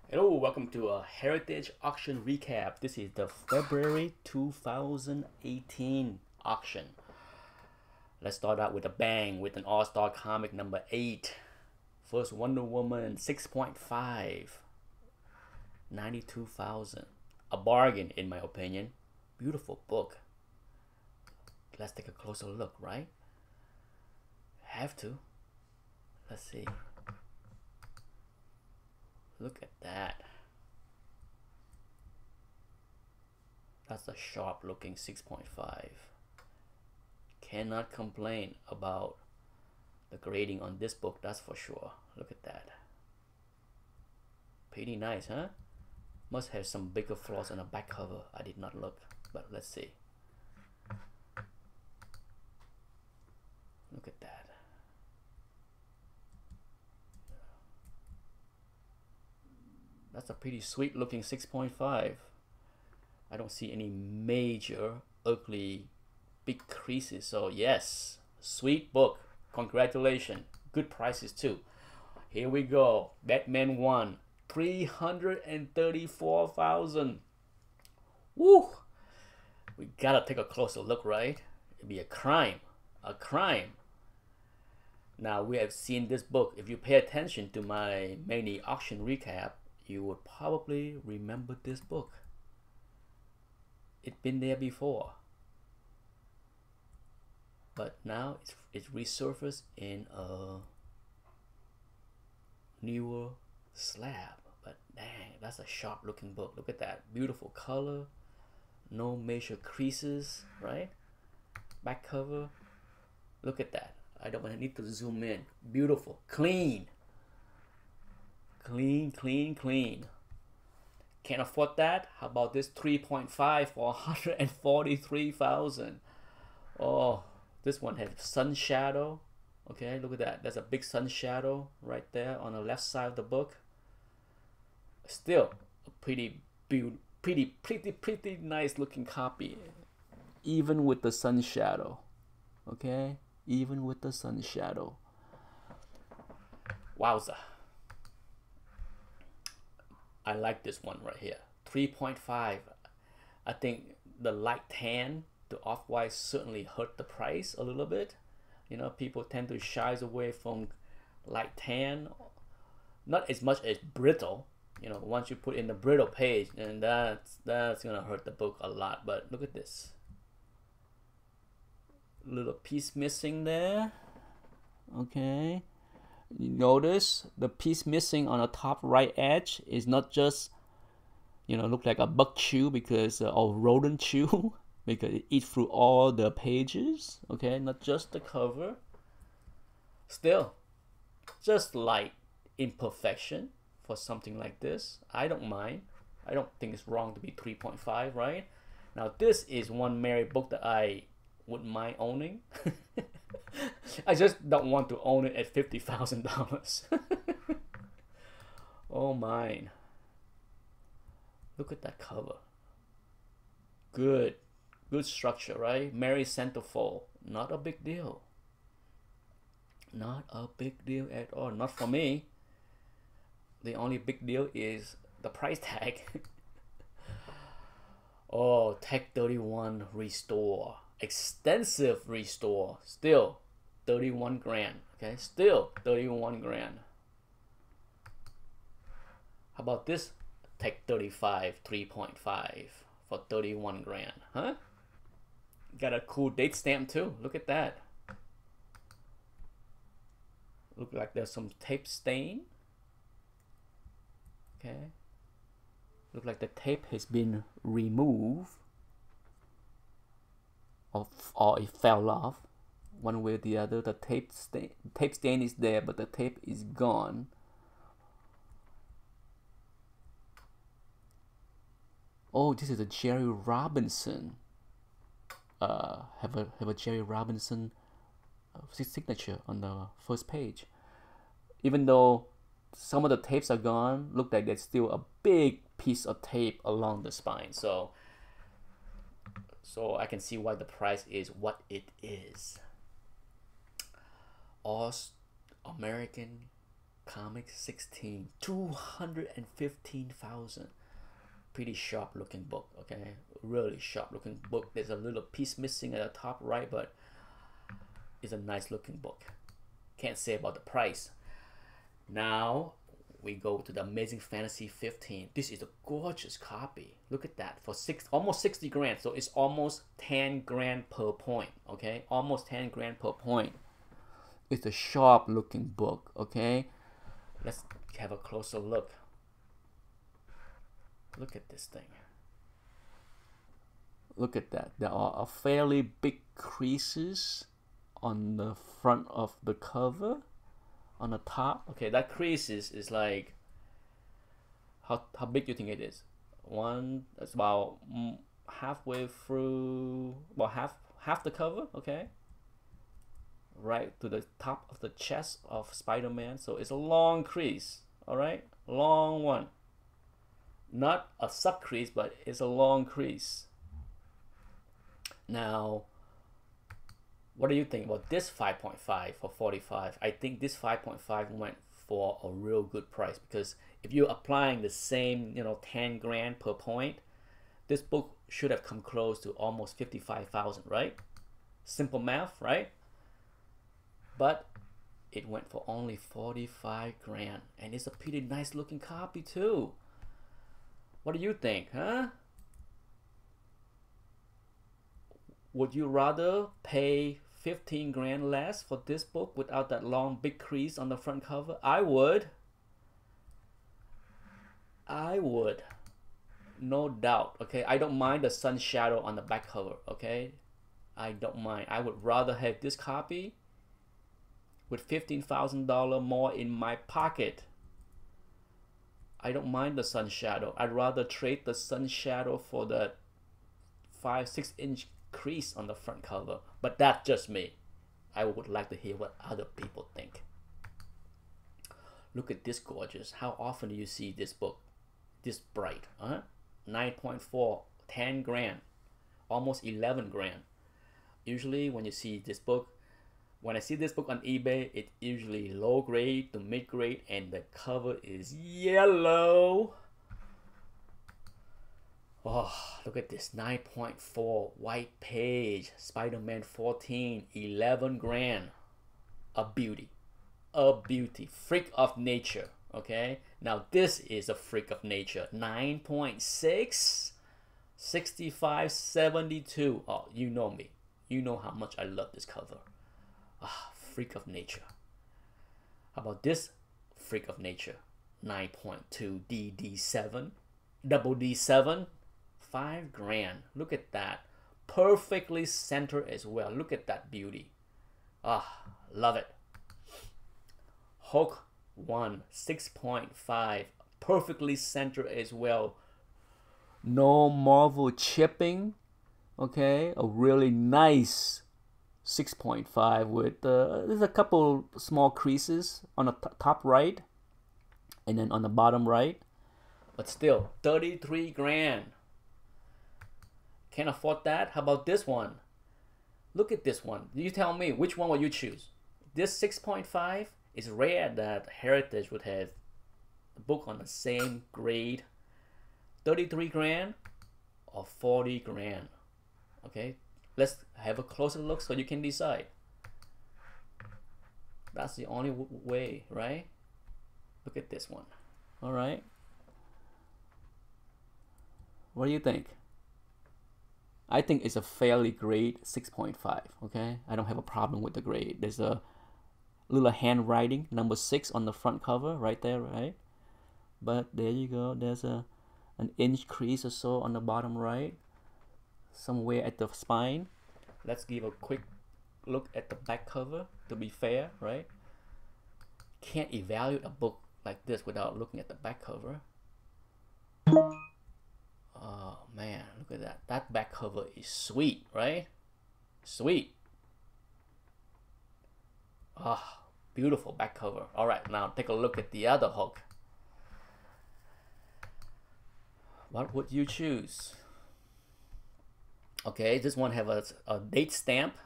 Hello, welcome to a Heritage Auction Recap. This is the February 2018 auction. Let's start out with a bang with an All-Star comic number 8. First Wonder Woman 6.5. 92,000. A bargain in my opinion. Beautiful book. Let's take a closer look, right? Have to. Let's see. Look at that. That's a sharp looking 6.5. Cannot complain about the grading on this book, that's for sure. Look at that. Pretty nice, huh? Must have some bigger flaws on the back cover. I did not look, but let's see. Look at that. That's a pretty sweet looking 6.5. I don't see any major ugly big creases. So yes, sweet book. Congratulations. Good prices too. Here we go. Batman 1. 334,000. Woo! We gotta take a closer look, right? It'd be a crime. A crime. Now we have seen this book. If you pay attention to my mini auction recap, you would probably remember this book. It's been there before, but now it's resurfaced in a newer slab. But dang, that's a sharp looking book. Look at that, beautiful color, no major creases, right? Back cover, look at that. I don't need to zoom in. Beautiful, clean. Clean. Can't afford that? How about this 3.5 for 143,000? Oh, this one has sun shadow. Okay, look at that. There's a big sun shadow right there on the left side of the book. Still a pretty nice looking copy, even with the sun shadow. Okay, even with the sun shadow. Wowza. I like this one right here. 3.5. I think the light tan to off-white certainly hurt the price a little bit. You know, people tend to shy away from light tan. Not as much as brittle. You know, once you put in the brittle page, and that's gonna hurt the book a lot. But look at this. Little piece missing there. Okay. You notice the piece missing on the top right edge is not just, you know, look like a bug chew because or rodent chew because it eats through all the pages. Okay, not just the cover. Still, just light imperfection for something like this. I don't mind. I don't think it's wrong to be 3.5, right? Now this is one Mary book that I wouldn't mind owning. I just don't want to own it at $50,000. Oh mine. Look at that cover. Good structure, right? Mary Centerfold. Not a big deal. Not a big deal at all. Not for me. The only big deal is the price tag. Oh, Tech 31 restore. Extensive restore. Still 31 grand. Okay, still 31 grand. How about this Tech 35 3.5 for 31 grand? Huh? Got a cool date stamp too. Look at that. Look like there's some tape stain. Okay. Look like the tape has been removed. Or it fell off one way or the other. The tape stain is there, but the tape is gone. Oh, this is a Jerry Robinson. Have a Jerry Robinson signature on the first page. Even though some of the tapes are gone, look like there's still a big piece of tape along the spine. So I can see why the price is what it is. All American Comic 16, 215,000. Pretty sharp looking book, okay? Really sharp looking book. There's a little piece missing at the top right, but it's a nice looking book. Can't say about the price. Now we go to the Amazing Fantasy 15. This is a gorgeous copy. Look at that, for almost 60 grand. So it's almost 10 grand per point, okay? Almost 10 grand per point. It's a sharp looking book, okay? Let's have a closer look. Look at this thing. Look at that. There are a fairly big creases on the front of the cover, on the top. Okay, that creases is like, how big do you think it is? It's about halfway through, well, half the cover, okay? Right to the top of the chest of Spider-Man. So it's a long crease, all right? Long one. Not a sub crease, but it's a long crease. Now, what do you think about this 5.5 for 45? I think this 5.5 went for a real good price, because if you're applying the same, 10 grand per point, this book should have come close to almost 55,000, right? Simple math, right? But it went for only 45 grand, and it's a pretty nice looking copy too. What do you think, huh? Would you rather pay 15 grand less for this book without that long big crease on the front cover? I would. No doubt, okay? I don't mind the sun shadow on the back cover, okay? I don't mind. I would rather have this copy with $15,000 more in my pocket. I don't mind the sun shadow. I'd rather trade the sun shadow for the 5-6 inch crease on the front cover. But that's just me. I would like to hear what other people think. Look at this gorgeous. How often do you see this book this bright? 9.4, 10 grand, almost 11 grand. Usually when you see this book, when I see this book on eBay, it's usually low grade to mid grade, and the cover is yellow. Oh, look at this, 9.4, white page, Spider-Man 14, 11 grand. A beauty, freak of nature, okay? Now this is a freak of nature, 9.6, 65.72. Oh, you know me. You know how much I love this cover. Freak of nature. How about this freak of nature? 9.2 DD7, double D7, 5 grand. Look at that. Perfectly centered as well. Look at that beauty. Love it. Hulk 1, 6.5, perfectly centered as well. No Marvel chipping. Okay, a really nice 6.5 with there's a couple small creases on the top right and then on the bottom right, but still 33 grand. Can't afford that. How about this one? Look at this one. You tell me, which one will you choose? This 6.5 is rare that Heritage would have a book on the same grade. 33 grand or 40 grand. Okay, let's have a closer look so you can decide. That's the only way, right? Look at this one. All right. What do you think? I think it's a fairly grade 6.5. Okay, I don't have a problem with the grade. There's a little handwriting, number 6 on the front cover right there, right? But there you go. There's an inch crease or so on the bottom right, somewhere at the spine. Let's give a quick look at the back cover to be fair, right? Can't evaluate a book like this without looking at the back cover. Oh man, look at that. That back cover is sweet, right? Sweet. Beautiful back cover. All right, now take a look at the other Hulk. What would you choose? Okay, this one have a date stamp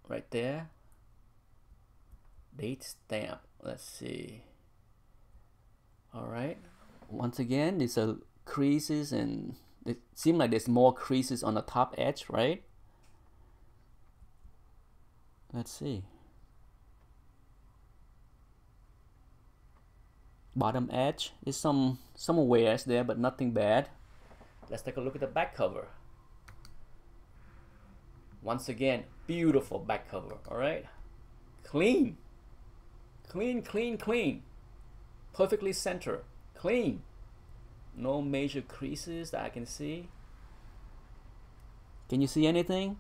right there. Date stamp. Let's see. All right. Once again, these are creases, and it seems like there's more creases on the top edge, right? Let's see. Bottom edge is some wears there, but nothing bad. Let's take a look at the back cover. Once again, beautiful back cover. All right, clean, clean, clean, clean, perfectly centered, clean. No major creases that I can see. Can you see anything?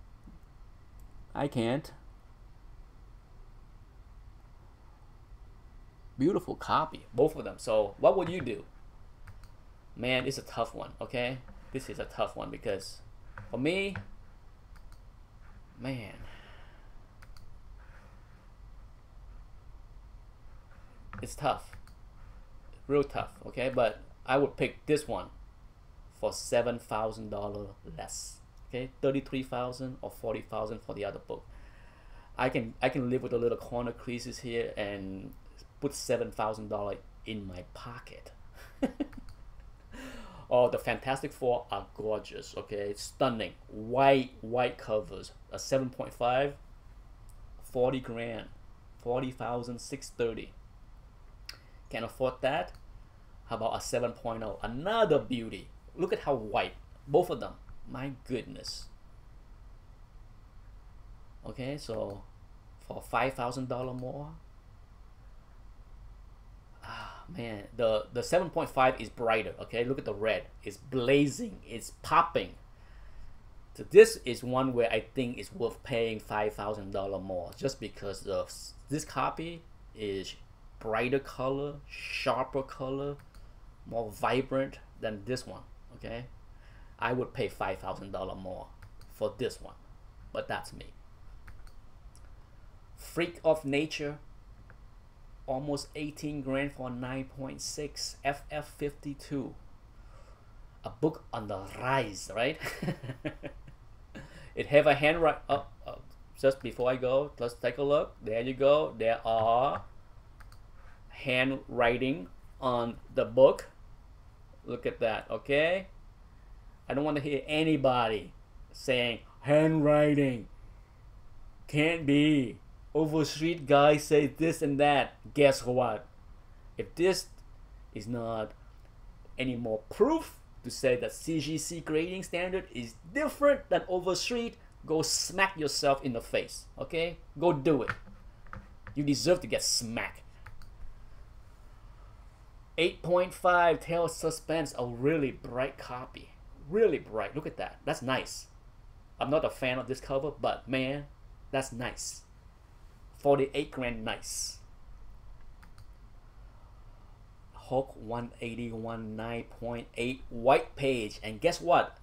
I can't. Beautiful copy, both of them. So what would you do? Man, it's a tough one, okay? This is a tough one because for me, man, it's tough. Real tough, okay? But I would pick this one for $7,000 less. Okay, $33,000 or $40,000 for the other book. I can live with a little corner creases here and put $7,000 in my pocket. Oh, the Fantastic Four are gorgeous. Okay, stunning. White covers. A 7.5, 40 grand, 40,630. Can't afford that. How about a 7.0? Another beauty. Look at how white. Both of them. My goodness. Okay, so for $5,000 more. Ah, man, the 7.5 is brighter. Okay, look at the red. It's blazing. It's popping. So this is one where I think it's worth paying $5,000 more, just because of this copy is brighter color, sharper color, more vibrant than this one. Okay, I would pay $5,000 more for this one, but that's me. Freak of Nature, almost 18 grand for 9.6. FF52, a book on the rise, right? It have a handwrite. Just before I go, let's take a look. There you go. There are handwriting on the book. Look at that. Okay, I don't want to hear anybody saying handwriting can't be. Overstreet guys say this and that. Guess what? If this is not any more proof to say that CGC grading standard is different than Overstreet, go smack yourself in the face. Okay? Go do it. You deserve to get smacked. 8.5 Tale Suspense, a really bright copy. Really bright. Look at that. That's nice. I'm not a fan of this cover, but man, that's nice. 48 grand, nice. Hulk 181 9.8 white page, and guess what?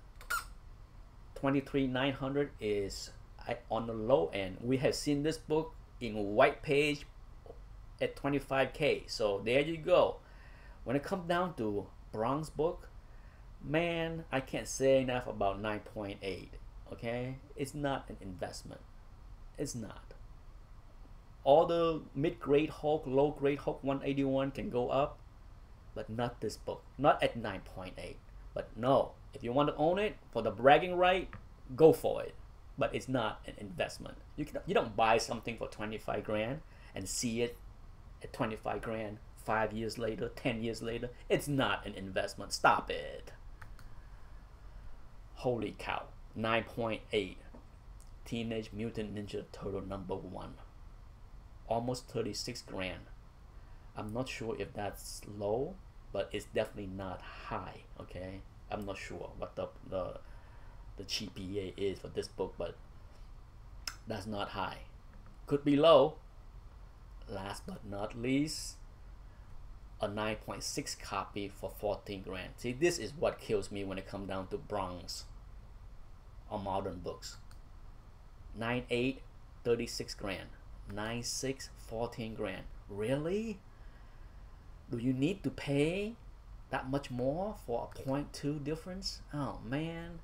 23,900 is on the low end. We have seen this book in white page at 25K. So there you go. When it comes down to bronze book, man, I can't say enough about 9.8. Okay, it's not an investment. It's not. All the mid-grade Hulk, low-grade Hulk 181 can go up, but not this book. Not at 9.8. But no, if you want to own it for the bragging right, go for it. But it's not an investment. You don't buy something for 25 grand and see it at 25 grand 5 years later, 10 years later. It's not an investment. Stop it. Holy cow. 9.8. Teenage Mutant Ninja Turtle #1. Almost 36 grand. I'm not sure if that's low, but it's definitely not high. Okay, I'm not sure what the GPA is for this book, but that's not high. Could be low. Last but not least, a 9.6 copy for 14 grand. See, this is what kills me when it comes down to bronze or modern books. 9.8, 36 grand. 9.6, 14 grand. Really? Do you need to pay that much more for a 0.2 difference? Oh man.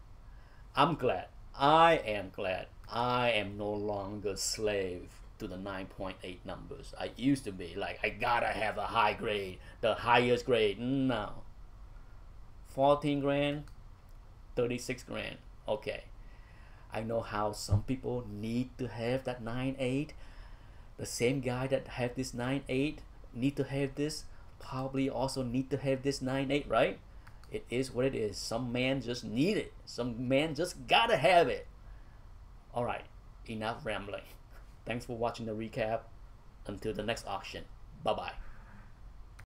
I'm glad. I am glad I am no longer slave to the 9.8 numbers. I used to be like, I gotta have a high grade, the highest grade. No. 14 grand, 36 grand. Okay. I know how some people need to have that 9.8. The same guy that have this 9.8 need to have this, probably also need to have this 9.8, right? It is what it is. Some man just need it. Some man just gotta have it. Alright, enough rambling. Thanks for watching the recap. Until the next auction. Bye bye.